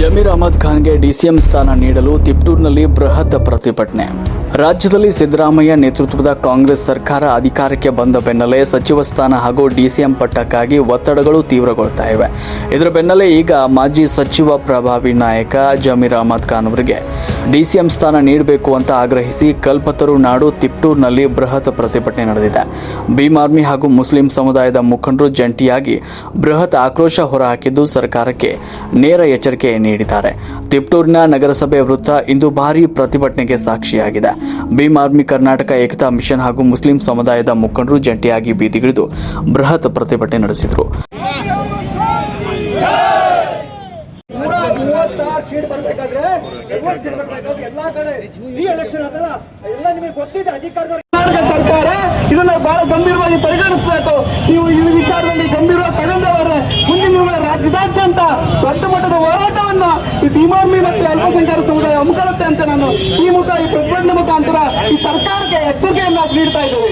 Zameer Ahmed ಖಾನ್ಗೆ DCM ಸ್ಥಾನ ನೀಡಲು ತಿಪ್ಟೂರಿನಲ್ಲಿ ಬೃಹತ್ ಪ್ರತಿಭಟನೆ. ರಾಜ್ಯದಲ್ಲಿ ಸಿದ್ದರಾಮಯ್ಯ ನೇತೃತ್ವದ ಕಾಂಗ್ರೆಸ್ ಸರ್ಕಾರ ಅಧಿಕಾರಕ್ಕೆ ಬಂದ ಬೆನ್ನಲ್ಲೇ ಸಚಿವ ಸ್ಥಾನ ಹಾಗೂ ಡಿಸಿಎಂ ಪಟ್ಟಕ್ಕಾಗಿ ಒತ್ತಡಗಳು ತೀವ್ರಗೊಳ್ತಾ ಇವೆ. ಇದರ ಬೆನ್ನಲ್ಲೇ ಈಗ ಮಾಜಿ ಸಚಿವ ಪ್ರಭಾವಿ ನಾಯಕ ಜಮೀರ್ ಅಹಮದ್ ಖಾನ್ ಅವರಿಗೆ ಡಿಸಿಎಂ ಸ್ಥಾನ ನೀಡಬೇಕು ಅಂತ ಆಗ್ರಹಿಸಿ ಕಲ್ಪತರು ನಾಡು ತಿಪ್ಟೂರಿನಲ್ಲಿ ಬೃಹತ್ ಪ್ರತಿಭಟನೆ ನಡೆದಿದೆ. ಭೀಮ್ ಆರ್ಮಿ ಹಾಗೂ ಮುಸ್ಲಿಂ ಸಮುದಾಯದ ಮುಖಂಡರು ಜಂಟಿಯಾಗಿ ಬೃಹತ್ ಆಕ್ರೋಶ ಹೊರಹಾಕಿದ್ದು ಸರ್ಕಾರಕ್ಕೆ ನೇರ ಎಚ್ಚರಿಕೆ ನೀಡಿದ್ದಾರೆ. ತಿಪ್ಟೂರಿನ ನಗರಸಭೆ ವೃತ್ತ ಇಂದು ಭಾರೀ ಪ್ರತಿಭಟನೆಗೆ ಸಾಕ್ಷಿಯಾಗಿದೆ. ಭೀಮ್ ಆರ್ಮಿ ಕರ್ನಾಟಕ ಏಕತಾ ಮಿಷನ್ ಹಾಗೂ ಮುಸ್ಲಿಂ ಸಮುದಾಯದ ಮುಖಂಡರು ಜಂಟಿಯಾಗಿ ಬೀದಿಗಿಳಿದು ಬೃಹತ್ ಪ್ರತಿಭಟನೆ ನಡೆಸಿದರು. ಸರ್ಕಾರ ಇದನ್ನ ಬಹಳ ಗಂಭೀರವಾಗಿ ಪರಿಗಣಿಸಬೇಕು. ನೀವು ಈ ವಿಚಾರದಲ್ಲಿ ಗಂಭೀರವಾಗಿ ತಗೊಂಡವರೆ ಮುಂದಿನ ರಾಜ್ಯದಾದ್ಯಂತ ದೊಡ್ಡ ಮಟ್ಟದ ಹೋರಾಟವನ್ನ ಈ ಭೀಮ್ ಆರ್ಮಿ ಮತ್ತು ಅಲ್ಪಸಂಖ್ಯಾತ ಸಮುದಾಯ ಹಮ್ಮಿಕೊಳ್ಳುತ್ತೆ ಅಂತ ನಾನು ಈ ಪ್ರತಿಭಟನೆ ಮುಖಾಂತರ ಈ ಸರ್ಕಾರಕ್ಕೆ ಎಚ್ಚರಿಕೆಯನ್ನ ನೀಡ್ತಾ ಇದ್ದೇವೆ.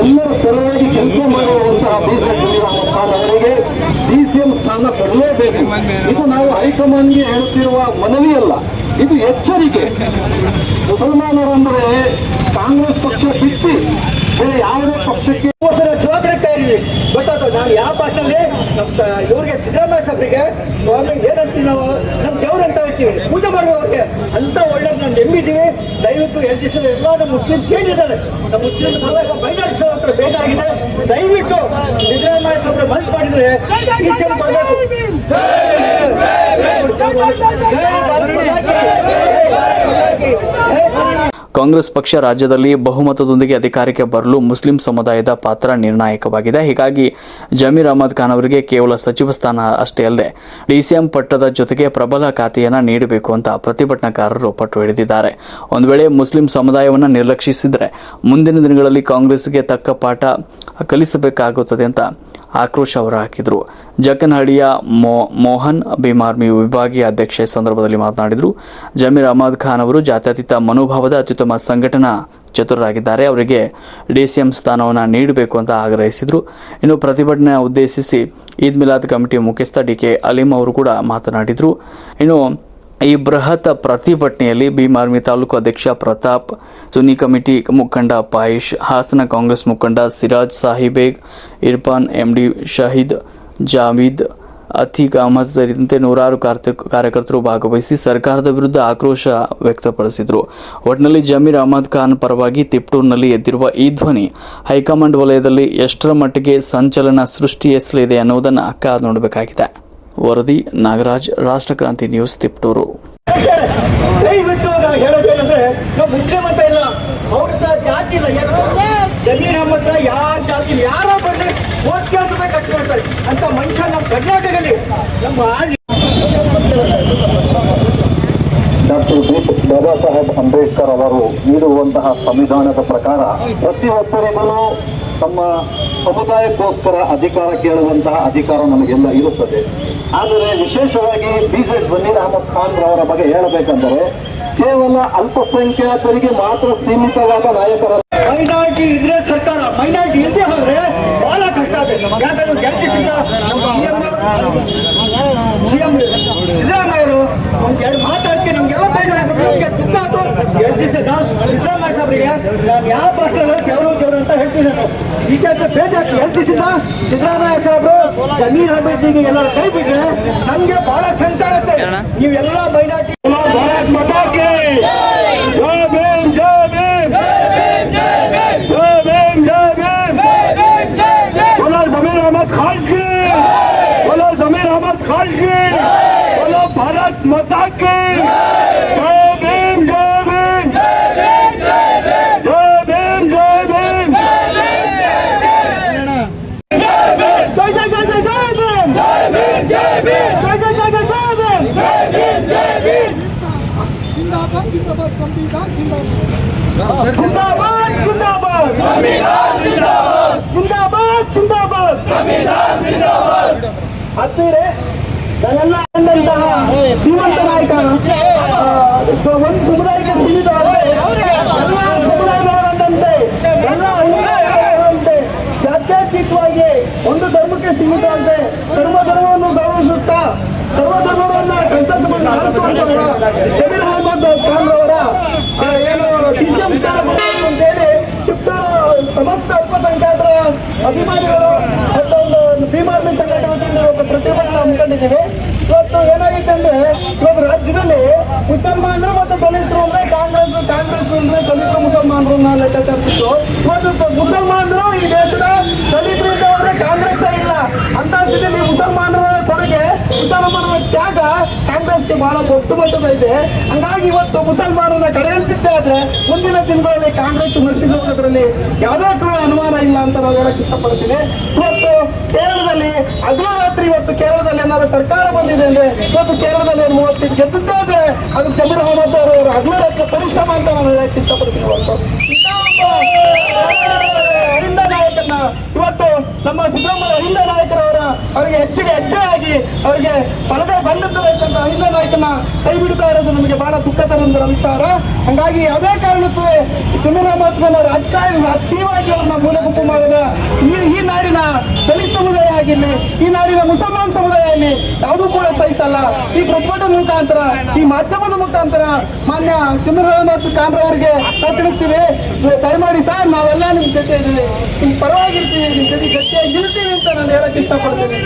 ಎಲ್ಲರ ಪರವಾಗಿ ಕೆಲಸ ಮಾಡುವಂತಹ ಅವರಿಗೆ ಡಿಸಿಎಂ ಸ್ಥಾನ ಕೊಡಲೇಬೇಕು. ಇದು ನಾವು ಹೈಕಮಾಂಡ್ಗೆ ಹೇಳುತ್ತಿರುವ ಮನವಿ ಅಲ್ಲ, ಇದು ಎಚ್ಚರಿಕೆ. ಮುಸಲ್ಮಾನರಂದ್ರೆ ಕಾಂಗ್ರೆಸ್ ಪಕ್ಷ ಬಿಟ್ಟು ಬೇರೆ ಯಾವುದೇ ಪಕ್ಷಕ್ಕೆ ಜವಾಬ್ದಾರಿ ಗೊತ್ತಾಯ್ತು. ನಾನು ಯಾವ ಭಾಷೆಯಲ್ಲಿ ಇವ್ರಿಗೆ ಸಿದ್ದರಾಮಯ್ಯ ಸಾಹೇಬ್ರಿಗೆ ಸ್ವಾಮಿ ಏನಂತೀವಿ ನಾವು, ನಮ್ಮ ದೇವ್ರು ಅಂತ ಹೇಳ್ತೀವಿ, ಪೂಜೆ ಮಾಡುವ ಅವ್ರಿಗೆ ಅಂತ ಒಳ್ಳೆ ನಾವು ನೆಮ್ಮಿದ್ದೀವಿ. ದಯವಿಟ್ಟು ಎಲ್ಜಿಸಲು ಎಲ್ಲ ನಮ್ಮ ಮುಸ್ಲಿಮ್ಸ್ ಏನಿದ್ದಾರೆ, ನಮ್ಮ ಮುಸ್ಲಿಂ ಮೈನಾರಿಟಿ ಹತ್ರ ಬೇಕಾಗಿದೆ. ದಯವಿಟ್ಟು ಸಿದ್ದರಾಮಯ್ಯ ಸಾಹೇಬ್ರೆ ಮನಸ್ಸು ಮಾಡಿದ್ರೆ ಕಾಂಗ್ರೆಸ್ ಪಕ್ಷ ರಾಜ್ಯದಲ್ಲಿ ಬಹುಮತದೊಂದಿಗೆ ಅಧಿಕಾರಕ್ಕೆ ಬರಲು ಮುಸ್ಲಿಂ ಸಮುದಾಯದ ಪಾತ್ರ ನಿರ್ಣಾಯಕವಾಗಿದೆ. ಹೀಗಾಗಿ ಜಮೀರ್ ಅಹಮದ್ ಖಾನ್ ಅವರಿಗೆ ಕೇವಲ ಸಚಿವ ಸ್ಥಾನ ಅಷ್ಟೇ ಅಲ್ಲದೆ ಡಿಸಿಎಂ ಪಟ್ಟದ ಜೊತೆಗೆ ಪ್ರಬಲ ಖಾತೆಯನ್ನು ನೀಡಬೇಕು ಅಂತ ಪ್ರತಿಭಟನಾಕಾರರು ಪಟ್ಟು ಹಿಡಿದಿದ್ದಾರೆ. ಒಂದು ವೇಳೆ ಮುಸ್ಲಿಂ ಸಮುದಾಯವನ್ನು ನಿರ್ಲಕ್ಷಿಸಿದರೆ ಮುಂದಿನ ದಿನಗಳಲ್ಲಿ ಕಾಂಗ್ರೆಸ್ಗೆ ತಕ್ಕ ಪಾಠ ಕಲಿಸಬೇಕಾಗುತ್ತದೆ ಅಂತ ಆಕ್ರೋಶ ಹೊರಹಾಕಿದರು. ಜಕ್ಕನಹಳ್ಳಿಯ ಮೋಹನ್ ಭೀಮ್ ಆರ್ಮಿ ವಿಭಾಗೀಯ ಅಧ್ಯಕ್ಷ ಸಂದರ್ಭದಲ್ಲಿ ಮಾತನಾಡಿದರು. ಜಮೀರ್ ಅಹಮದ್ ಖಾನ್ ಅವರು ಜಾತ್ಯತೀತ ಮನೋಭಾವದ ಅತ್ಯುತ್ತಮ ಸಂಘಟನಾ ಚತುರರಾಗಿದ್ದಾರೆ. ಅವರಿಗೆ ಡಿಸಿಎಂ ಸ್ಥಾನವನ್ನು ನೀಡಬೇಕು ಅಂತ ಆಗ್ರಹಿಸಿದರು. ಇನ್ನು ಪ್ರತಿಭಟನೆ ಉದ್ದೇಶಿಸಿ ಈದ್ ಮಿಲಾದ್ ಕಮಿಟಿ ಮುಖ್ಯಸ್ಥ ಡಿಕೆ ಅಲೀಂ ಅವರು ಕೂಡ ಮಾತನಾಡಿದರು. ಇನ್ನು ಈ ಬೃಹತ್ ಪ್ರತಿಭಟನೆಯಲ್ಲಿ ಭೀಮ್ ಆರ್ಮಿ ತಾಲೂಕು ಅಧ್ಯಕ್ಷ ಪ್ರತಾಪ್, ಸುನ್ನಿ ಕಮಿಟಿ ಮುಖಂಡ ಪಾಯಿಶ್, ಹಾಸನ ಕಾಂಗ್ರೆಸ್ ಮುಖಂಡ ಸಿರಾಜ್ ಸಾಹಿಬೇಗ್, ಇರ್ಫಾನ್, ಎಂಡಿ ಶಹೀದ್, ಜಾವೀದ್, ಅತೀಕ್ ಅಹಮದ್ ಸೇರಿದಂತೆ ನೂರಾರು ಕಾರ್ಯಕರ್ತರು ಭಾಗವಹಿಸಿ ಸರ್ಕಾರದ ವಿರುದ್ಧ ಆಕ್ರೋಶ ವ್ಯಕ್ತಪಡಿಸಿದರು. ಒಟ್ಟಿನಲ್ಲಿ ಜಮೀರ್ ಅಹಮದ್ ಖಾನ್ ಪರವಾಗಿ ತಿಪ್ಟೂರಿನಲ್ಲಿ ಎದ್ದಿರುವ ಈ ಧ್ವನಿ ಹೈಕಮಾಂಡ್ ವಲಯದಲ್ಲಿ ಎಷ್ಟರ ಮಟ್ಟಿಗೆ ಸಂಚಲನ ಸೃಷ್ಟಿಸಲಿದೆ ಅನ್ನೋದನ್ನು ಕಾದು ನೋಡಬೇಕಾಗಿದೆ. ವರದಿ ನಾಗರಾಜ್, ರಾಷ್ಟ್ರಕ್ರಾಂತಿ ನ್ಯೂಸ್, ತಿಪ್ಟೂರು. ದಯವಿಟ್ಟು ನಾವು ಹೇಳೋದೇನಂದ್ರೆ ನಾವು ಮುಸ್ಲಿಂ ಅಂತ ಇಲ್ಲ, ಅವ್ರ ಜಾತಿ ಇಲ್ಲ. ಜಮೀರ್ ಅಹಮದ್ ಯಾರ ಜಾತಿ ಯಾರೋ ಬಂದ್ರೆ ₹1,000 ಖರ್ಚು ಮಾಡ್ತಾರೆ ಅಂತ ಮನುಷ್ಯ ನಮ್ಮ ಕರ್ನಾಟಕದಲ್ಲಿ ನಮ್ಮ ಡಾಕ್ಟರ್ ಬಾಬಾ ಸಾಹೇಬ್ ಅಂಬೇಡ್ಕರ್ ಅವರು ನೀಡುವಂತಹ ಸಂವಿಧಾನದ ಪ್ರಕಾರ ಪ್ರತಿಯೊಬ್ಬರಿಗೂ ತಮ್ಮ ಸಮುದಾಯಕ್ಕೋಸ್ಕರ ಅಧಿಕಾರ ಕೇಳುವಂತಹ ಅಧಿಕಾರ ನಮಗೆಲ್ಲ ಇರುತ್ತದೆ. ಆದರೆ ವಿಶೇಷವಾಗಿ ಬಿಜೆಪಿ ಜಮೀರ್ ಅಹಮದ್ ಖಾನ್ ಅವರ ಬಗ್ಗೆ ಹೇಳಬೇಕೆಂದರೆ ಕೇವಲ ಅಲ್ಪಸಂಖ್ಯಾತರಿಗೆ ಮಾತ್ರ ಸೀಮಿತವಾದ ನಾಯಕರ ಮೈನಾರಿಟಿ ಇದ್ರೆ ಸರ್ಕಾರ, ಮೈನಾರಿಟಿ ಇಲ್ಲದೆ ಹೋದ್ರೆ ಬಹಳ ಕಷ್ಟ ಆಗುತ್ತೆ. ಯಾಕಂದ್ರೆ ಸಿದ್ದರಾಮಯ್ಯರು ಒಂದೆರಡು ಮಾತಾಡ್ತಿ ನಮ್ಗೆಲ್ಲ ನಮ್ಗೆ ತುತ್ತಾತು. 2 ದಿವಸ ಸಿದ್ದರಾಮಯ್ಯ ಸಾಹೇಬ್ರಿಗೆ ನಾನು ಯಾವ ಭಾಷೆಗಳು ದೇವರು ಅಂತ ಹೇಳ್ತಿದ್ದೇನೆ. ಈಗ ಬೇಜಾರು 2 ದಿವಸದಿಂದ ಸಿದ್ದರಾಮಯ್ಯ ಸಾಹೇಬರು ಜಮೀರ್ ಅಹಮದ್ಗೆ ಎಲ್ಲರೂ ಕೈ ಬಿಟ್ರೆ ನಮ್ಗೆ ಬಹಳ ಚಂದ ಆಗುತ್ತೆ. ನೀವೆಲ್ಲ ಮೈನಾರಿಟಿ ಭಾರತ್ ಮಾತಾ ಕಿ ಜೈ ಭೀಮ್, ಜೈ ಭೀಮ್, ಜೈ ಭೀಮ್, ಜೈ ಭೀಮ್, बोलो जमीर अहमद खान की, बोलो जमीर अहमद खान की, बोलो भारत माता की जय भीम, जय भीम, जय भीम, जय भीम, जिंदाबाद जिंदाबाद संविधान जिंदाबाद जिंदाबाद संविधान जिंदाबाद जिंदाबाद जिंदाबाद संविधान जिंदाबाद. ಹತ್ತಿರೆ ನಾನೆಲ್ಲ ಅಂದಂತಹ ಶ್ರೀಮಂತ ನಾಯಕ ಒಂದು ಸಮುದಾಯಕ್ಕೆ ಸೀಮಿತವಾದ ಎಲ್ಲ ಸಮುದಾಯಗಳಂತೆ ಎಲ್ಲ ಅಂಗಂತೆ ಜಾತ್ಯತೀತವಾಗಿ ಒಂದು ಧರ್ಮಕ್ಕೆ ಸೀಮಿತವಾದಂತೆ ಧರ್ಮವನ್ನು ಗೌರವಿಸುತ್ತಾ ಸರ್ವ ಜಮೀರ್ ಅಹಮದ್ ಖಾನ್ ಅವರ ಏನು ಡಿಸಿಎಂ ಸ್ಥಾನ ಬರಬೇಕು ಅಂತೇಳಿ ಸಮಸ್ತ ಅಲ್ಪಸಂಖ್ಯಾತರ ಅಭಿಮಾನಿಗಳು ಮತ್ತು ಒಂದು ಭೀಮಾರ್ಮಿ ಸಂಘಟನೆ ವತಿಯಿಂದ ಇವತ್ತು ಪ್ರತಿಭಟನೆ ಹಮ್ಮಿಕೊಂಡಿದ್ದೀವಿ. ಇವತ್ತು ಏನಾಗಿದೆ ಅಂದ್ರೆ ಇವತ್ತು ರಾಜ್ಯದಲ್ಲಿ ಮುಸಲ್ಮಾನರು ಮತ್ತು ದಲಿತರು ಅಂದ್ರೆ ಕಾಂಗ್ರೆಸ್ ಅಂದ್ರೆ ದಲಿತರು ಮುಸಲ್ಮಾನರು ಲೆಕ್ಕಾಚಾರತಿತ್ತು. ಇವತ್ತು ಮುಸಲ್ಮಾನರು ಈ ದೇಶದ ದಲಿತರಿಂದ ಹೋದ್ರೆ ಕಾಂಗ್ರೆಸ್ ಇಲ್ಲ ಅಂತ ಸ್ಥಿತಿಯಲ್ಲಿ ಮುಸಲ್ಮಾನರ ಕೊಡುಗೆ ಮುಸಲ್ಮಾನರ ತ್ಯಾಗ ಕಾಂಗ್ರೆಸ್ಗೆ ಬಹಳ ದೊಡ್ಡ ಮಟ್ಟದ ಇದೆ. ಹಂಗಾಗಿ ಇವತ್ತು ಮುಸಲ್ಮಾನರನ್ನ ಕಡೆಗಣಿಸಿದ್ದೇ ಆದ್ರೆ ಮುಂದಿನ ದಿನಗಳಲ್ಲಿ ಕಾಂಗ್ರೆಸ್ ನಶಿಸುವುದರಲ್ಲಿ ಯಾವುದೇ ಅನುಮಾನ ಇಲ್ಲ ಅಂತ ನಾವು ಹೇಳಕ್ ಇಷ್ಟಪಡ್ತೀವಿ. ಇವತ್ತು ಕೇರಳದಲ್ಲಿ ಹಗಲು ರಾತ್ರಿ ಇವತ್ತು ಕೇರಳದಲ್ಲಿ ಏನಾದ್ರು ಸರ್ಕಾರ ಬಂದಿದೆ ಅಂದ್ರೆ ಇವತ್ತು ಕೇರಳದಲ್ಲಿ 30 ಗೆದ್ದಿದ್ದಾದ್ರೆ ಅದು ಜಮೀರ್ ಅಹಮದ್ ಅವರ ಹಗಲು ರಾತ್ರಿ ಪರಿಶ್ರಮ ಅಂತ ನಾವು ಹೇಳಕ್ ಇಷ್ಟಪಡ್ತೀವಿ. ಇವತ್ತು ಅಹಿಂದ ನಾಯಕರನ್ನ ಇವತ್ತು ನಮ್ಮ ಸಿದ್ದರಾಮಯ್ಯ ಅಹಿಂದ ನಾಯಕರವರ ಅವರಿಗೆ ಹೆಚ್ಚೆ ಆಗಿ ಅವರಿಗೆ ಪರದೆ ಬಂದಿದ್ದಬೇಕಂತ ಅಹಿಂದ ನಾಯಕನ ಕೈ ಬಿಡ್ತಾ ಇರೋದು ನಮಗೆ ಬಹಳ ದುಃಖ ತರುವಂತ ವಿಚಾರ. ಹಂಗಾಗಿ ಯಾವುದೇ ಕಾರಣಕ್ಕೂ ಜಮೀರ್ ಅಹಮದ್ ಖಾನ್ ರಾಜಕೀಯವಾಗಿ ಅವ್ರನ್ನ ಮೂಲಗುಪ್ಪು ಮಾಡಿದ ಈ ನಾಡಿನ ದಲಿತ ಸಮುದಾಯ ಆಗಿರಲಿ, ಈ ನಾಡಿನ ಮುಸಲ್ಮಾನ್ ಸಮುದಾಯ ಆಗಲಿ ಯಾವುದೂ ಕೂಡ ಸಹಿಸಲ್ಲ. ಈ ಪ್ರತಿಭಟನೆ ಮುಖಾಂತರ, ಈ ಮಾಧ್ಯಮದ ಮುಖಾಂತರ ಮಾನ್ಯ ಜಮೀರ್ ಅಹಮದ್ ಖಾನ್ ಅವರಿಗೆ ತಿಳಿಸ್ತೀವಿ, ದಯಮಾಡಿ ಸರ್ ನಾವೆಲ್ಲ ನಿಮ್ ಜೊತೆ ಇದ್ದೀವಿ, ನಿಮ್ ಪರವಾಗಿರ್ತೀವಿ, ನಿಮ್ ಜೊತೆ ಗಟ್ಟಿಯಾಗಿ ಇರ್ತೀವಿ ಅಂತ ನಾನು ಹೇಳಕ್ ಇಷ್ಟಪಡ್ತೀನಿ.